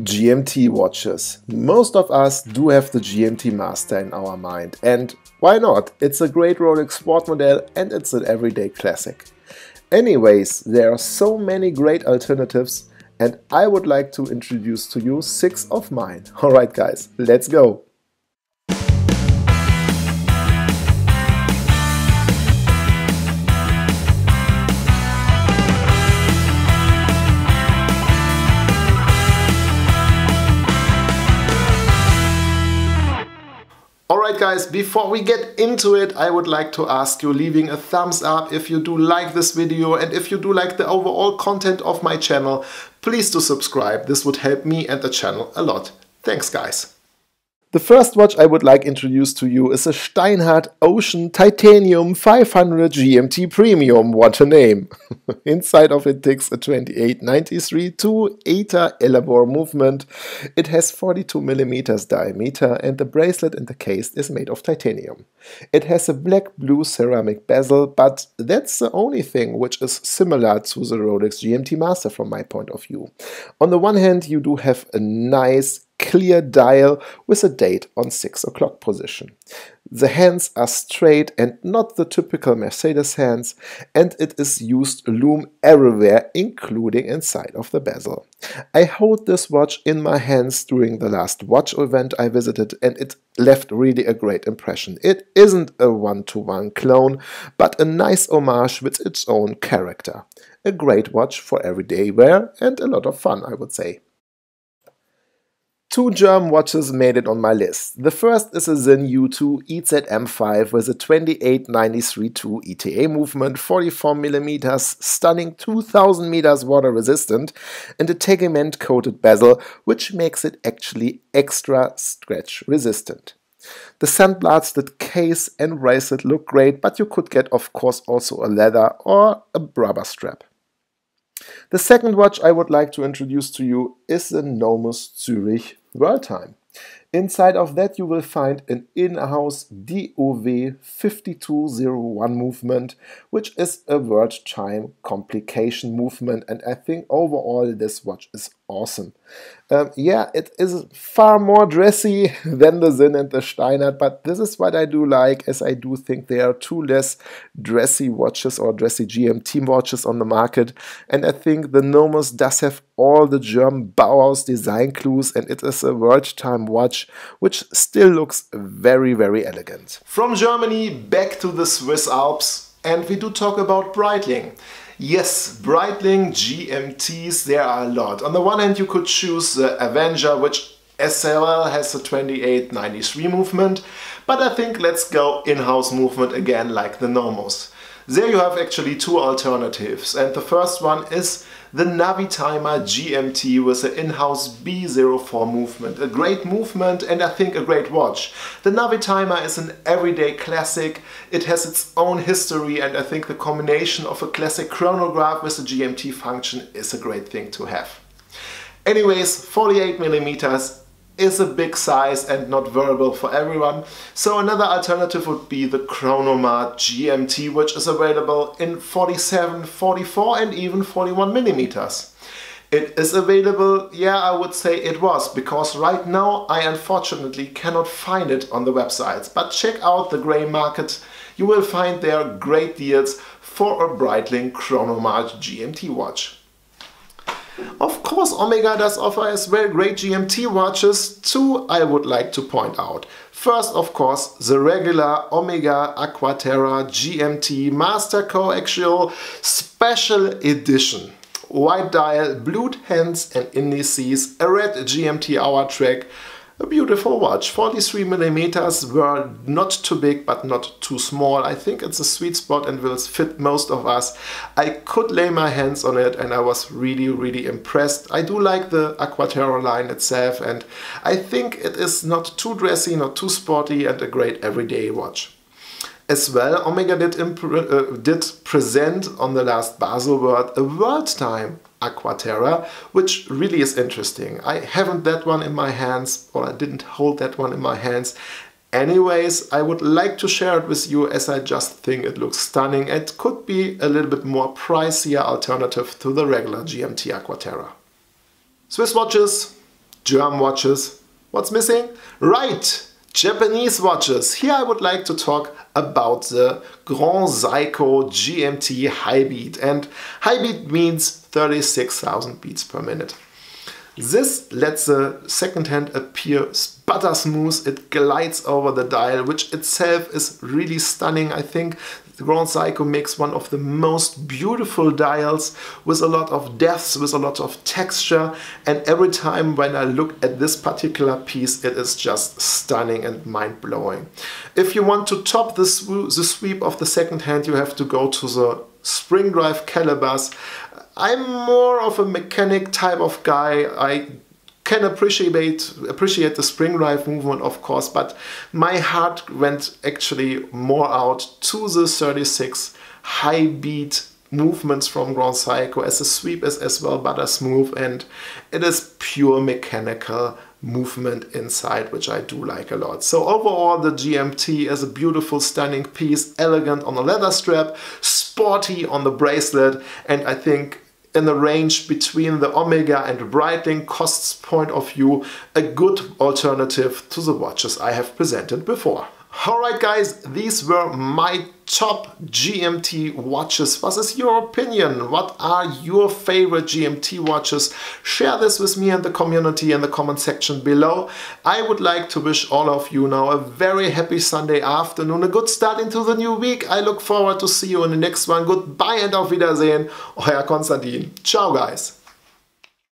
GMT watches. Most of us do have the GMT Master in our mind, and why not? It's a great Rolex sport model and it's an everyday classic. Anyways, there are so many great alternatives and I would like to introduce to you 6 of mine. Alright guys, let's go! Alright guys, before we get into it, I would like to ask you leaving a thumbs up if you do like this video, and if you do like the overall content of my channel, please do subscribe. This would help me and the channel a lot. Thanks guys. The first watch I would like to introduce to you is a Steinhardt Ocean Titanium 500 GMT Premium. What a name! Inside of it takes a 2893 2-eta Elabor movement. It has 42 mm diameter and the bracelet in the case is made of titanium. It has a black-blue ceramic bezel, but that's the only thing which is similar to the Rolex GMT Master from my point of view. On the one hand, you do have a nice clear dial with a date on 6 o'clock position. The hands are straight and not the typical Mercedes hands, and it is used lume everywhere, including inside of the bezel. I hold this watch in my hands during the last watch event I visited and it left really a great impression. It isn't a one-to-one clone, but a nice homage with its own character. A great watch for everyday wear and a lot of fun, I would say. 2 German watches made it on my list. The first is a Sinn U2 EZM5 with a 2893-2 ETA movement, 44 mm, stunning 2000 meters water resistant, and a tegament coated bezel, which makes it actually extra scratch resistant. The sandblasted case and bracelet look great, but you could get of course also a leather or a rubber strap. The second watch I would like to introduce to you is the Nomos Zurich World Time. Inside of that you will find an in-house DOV 5201 movement, which is a world time complication movement, and I think overall this watch is awesome. Yeah, it is far more dressy than the Sinn and the Steinhardt, but this is what I do like, as I do think there are 2 less dressy watches or dressy GMT watches on the market, and I think the Nomos does have all the German Bauhaus design clues, and it is a world time watch which still looks very, very elegant. From Germany back to the Swiss Alps, and we do talk about Breitling. Yes, Brightening Gmts, there are a lot. On the one hand you could choose the Avenger, which as well has a 2893 movement, but I think let's go in-house movement again like the Nomos. There you have actually 2 alternatives, and the first one is the Navi Timer Gmt with the in-house B04 movement. A great movement and I think a great watch. The Navi Timer is an everyday classic. It has its own history, and I think the combination of a classic chronograph with a GMT function is a great thing to have. Anyways, 48 mm is a big size and not wearable for everyone, so another alternative would be the Chronomart GMT, which is available in 47, 44 and even 41 mm. It is available, yeah, I would say it was, because right now I unfortunately cannot find it on the websites, but check out the grey market, you will find there great deals for a Breitling Chronomart GMT watch. Of course, Omega does offer as well great GMT watches. 2 I would like to point out. First, of course, the regular Omega Aqua Terra GMT Master Coaxial Special Edition. White dial, blued hands and indices, a red GMT hour track. A beautiful watch. 43 mm were not too big but not too small. I think it's a sweet spot and will fit most of us. I could lay my hands on it and I was really impressed. I do like the Aqua Terra line itself, and I think it is not too dressy, not too sporty, and a great everyday watch. As well, Omega did present on the last Basel World a world time Aqua Terra, which really is interesting. I haven't that one in my hands, or I didn't hold that one in my hands. Anyways, I would like to share it with you as I just think it looks stunning. It could be a little bit more pricier alternative to the regular GMT Aqua Terra. Swiss watches, German watches. What's missing? Right! Japanese watches. Here I would like to talk about the Grand Seiko GMT high beat. And high beat means 36,000 beats per minute. This lets the second hand appear butter smooth. It glides over the dial, which itself is really stunning. I think the Grand Seiko makes one of the most beautiful dials with a lot of depth, with a lot of texture. And every time when I look at this particular piece, it is just stunning and mind-blowing. If you want to top the sweep of the second hand, you have to go to the spring drive calibers. I'm more of a mechanic type of guy. I can appreciate the spring drive movement, of course, but my heart went actually more out to the 36 high beat movements from Grand Seiko, as the sweep is as well butter smooth, and it is pure mechanical movement inside, which I do like a lot. So overall, the GMT is a beautiful, stunning piece, elegant on the leather strap, sporty on the bracelet, and I think in the range between the Omega and Brightening costs point of view, a good alternative to the watches I have presented before. Alright guys, these were my top GMT watches. What is your opinion? What are your favorite GMT watches? Share this with me and the community in the comment section below. I would like to wish all of you now a very happy Sunday afternoon, a good start into the new week. I look forward to see you in the next one. Goodbye and auf Wiedersehen. Euer Konstantin. Ciao guys.